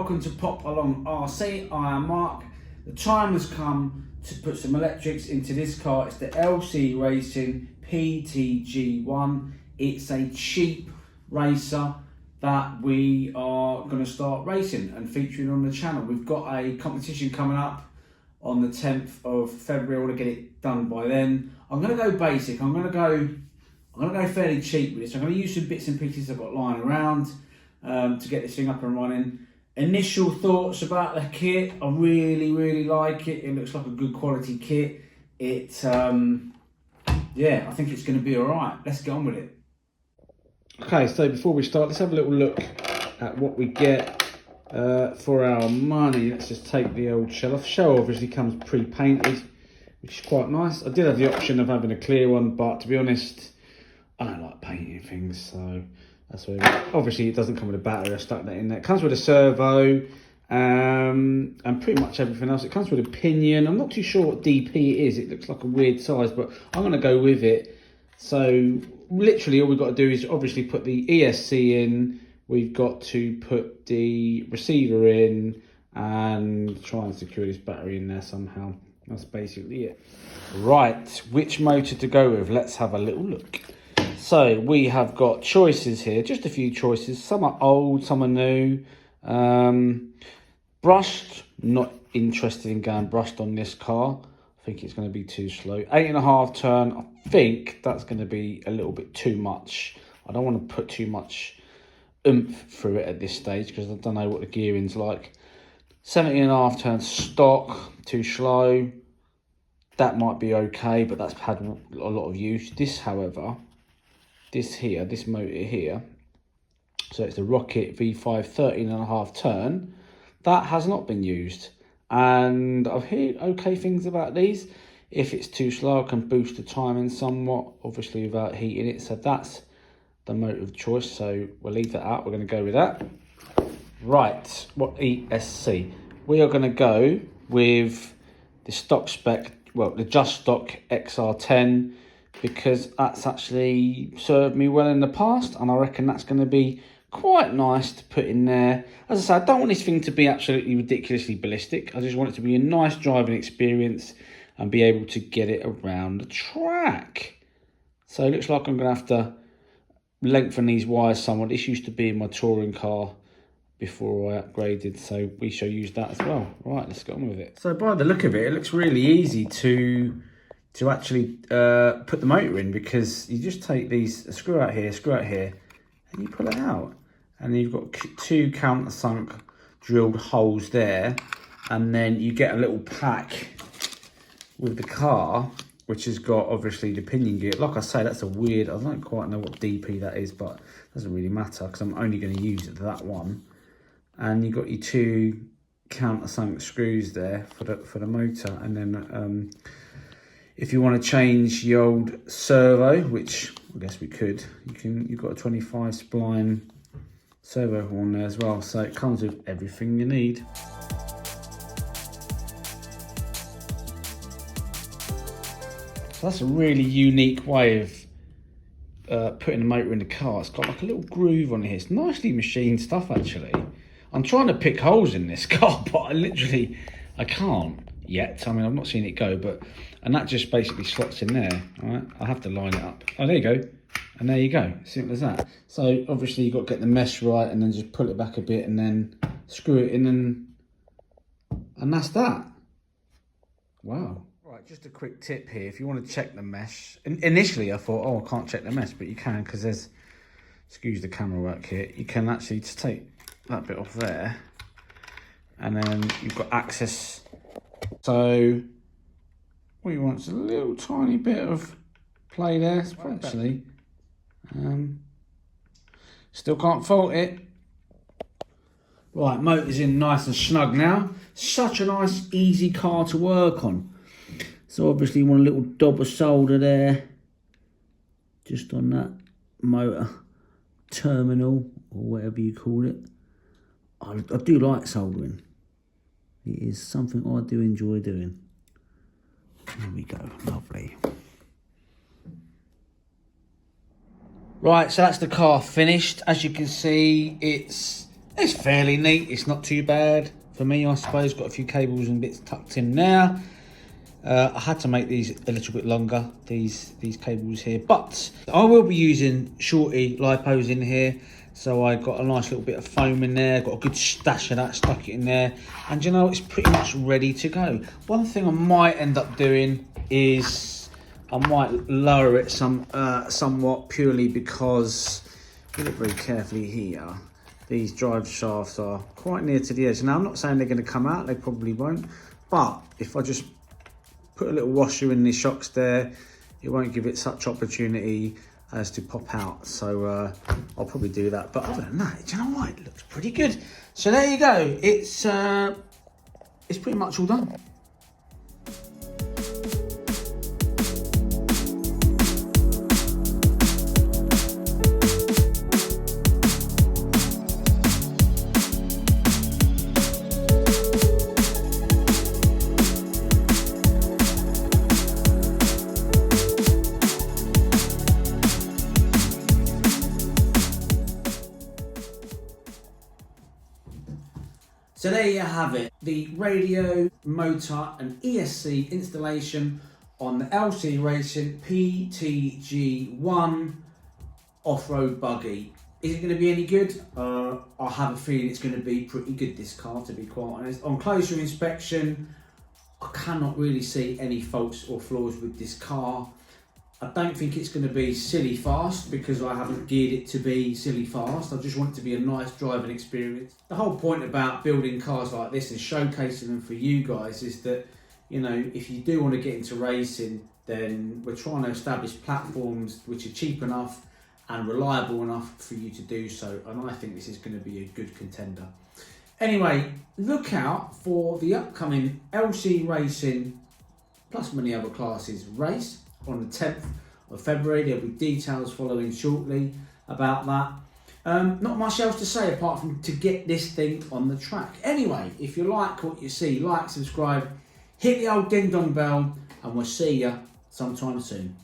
welcome to Popalong RC. I am Mark. The time has come to put some electrics into this car. It's the LC Racing PTG1. It's a cheap racer that we are going to start racing and featuring on the channel. We've got a competition coming up on the 10th of February. I want to get it done by then. I'm going to go basic. I'm going to go fairly cheap with this. I'm going to use some bits and pieces I've got lying around to get this thing up and running. Initial thoughts about the kit: I really like it. It looks like a good quality kit. Yeah, I think it's going to be all right. Let's get on with it. Okay, so before we start, let's have a little look at what we get for our money. Let's just take the old shell off. The shell obviously comes pre-painted, which is quite nice. I did have the option of having a clear one, but to be honest, I don't like painting things, so that's what obviously it doesn't come with a battery. I stuck that in there. It comes with a servo and pretty much everything else. It comes with a pinion. I'm not too sure what DP it is. It looks like a weird size, but I'm going to go with it. So literally all we've got to do is obviously put the ESC in. We've got to put the receiver in and try and secure this battery in there somehow. That's basically it. Right, which motor to go with? Let's have a little look. So we have got choices here, just a few choices. Some are old, some are new. Brushed, not interested in going brushed on this car. I think it's going to be too slow. 8.5 turn, I think that's going to be a little bit too much. I don't want to put too much oomph through it at this stage because I don't know what the gearing's like. 17.5 turn stock, too slow. That might be okay, but that's had a lot of use. This, however, this motor here, so it's the Rocket V5 13.5 turn, that has not been used. And I've heard okay things about these. If it's too slow, I can boost the timing somewhat, obviously without heating it. So that's the motor of choice. So we'll leave that out. We're going to go with that. Right, what ESC? We are going to go with the stock spec, well, the Just Stock XR10, because that's actually served me well in the past, and I reckon that's going to be quite nice to put in there. As I said, I don't want this thing to be absolutely ridiculously ballistic. I just want it to be a nice driving experience and be able to get it around the track. So it looks like I'm going to have to lengthen these wires somewhat. This used to be in my touring car before I upgraded, so we shall use that as well. Right, let's get on with it. So by the look of it, it looks really easy to actually put the motor in, because you just take these, screw out here, and you pull it out. And you've got 2 countersunk drilled holes there, and then you get a little pack with the car, which has got obviously the pinion gear. Like I say, that's a weird, I don't quite know what DP that is, but it doesn't really matter because I'm only going to use it, that one. And you've got your 2 countersunk screws there for the motor, and then if you want to change the old servo, which I guess we could, you've got a 25 spline servo horn there as well. So it comes with everything you need. So that's a really unique way of putting the motor in the car. It's got like a little groove on here. It's nicely machined stuff, actually. I'm trying to pick holes in this car, but I can't yet. I mean, I've not seen it go, and that just basically slots in there. All right, I'll have to line it up. Oh, there you go, and there you go. Simple as that. So obviously you've got to get the mesh right, and then just pull it back a bit, and then screw it in, and that's that. Wow. Right, just a quick tip here. If you want to check the mesh, initially I thought, oh, I can't check the mesh, but you can, because there's, excuse the camera work here, you can actually just take that bit off there, and then you've got access. So what you want is a little tiny bit of play there, actually. Still can't fault it. Right, motor's in nice and snug now. Such a nice, easy car to work on. So obviously you want a little dab of solder there, just on that motor terminal, or whatever you call it. I do like soldering. It is something I do enjoy doing. There we go, lovely. Right, so that's the car finished. As you can see, it's It's fairly neat, it's not too bad for me, I suppose. Got a few cables and bits tucked in there. I had to make these a little bit longer, these cables here, but I will be using shorty lipos in here. So I got a nice little bit of foam in there, got a good stash of that, stuck it in there, and you know, it's pretty much ready to go. One thing I might end up doing is I might lower it somewhat, purely because, if you look very carefully here, these drive shafts are quite near to the edge. Now I'm not saying they're going to come out, they probably won't, but if I just put a little washer in the shocks there, it won't give it such opportunity as to pop out. So I'll probably do that. But other than that, do you know what? It looks pretty good. So there you go. It's pretty much all done. So there you have it, the radio, motor and ESC installation on the LC Racing PTG1 off-road buggy. Is it going to be any good? I have a feeling it's going to be pretty good, this car, to be quite honest. On closer inspection, I cannot really see any faults or flaws with this car. I don't think it's going to be silly fast, because I haven't geared it to be silly fast. I just want it to be a nice driving experience. The whole point about building cars like this and showcasing them for you guys is that, you know, if you do want to get into racing, then we're trying to establish platforms which are cheap enough and reliable enough for you to do so. And I think this is going to be a good contender. Anyway, look out for the upcoming LC Racing plus many other classes race on the 10th of February. There'll be details following shortly about that. Not much else to say apart from to get this thing on the track. Anyway, if you like what you see, like, subscribe, hit the old ding dong bell, and we'll see you sometime soon.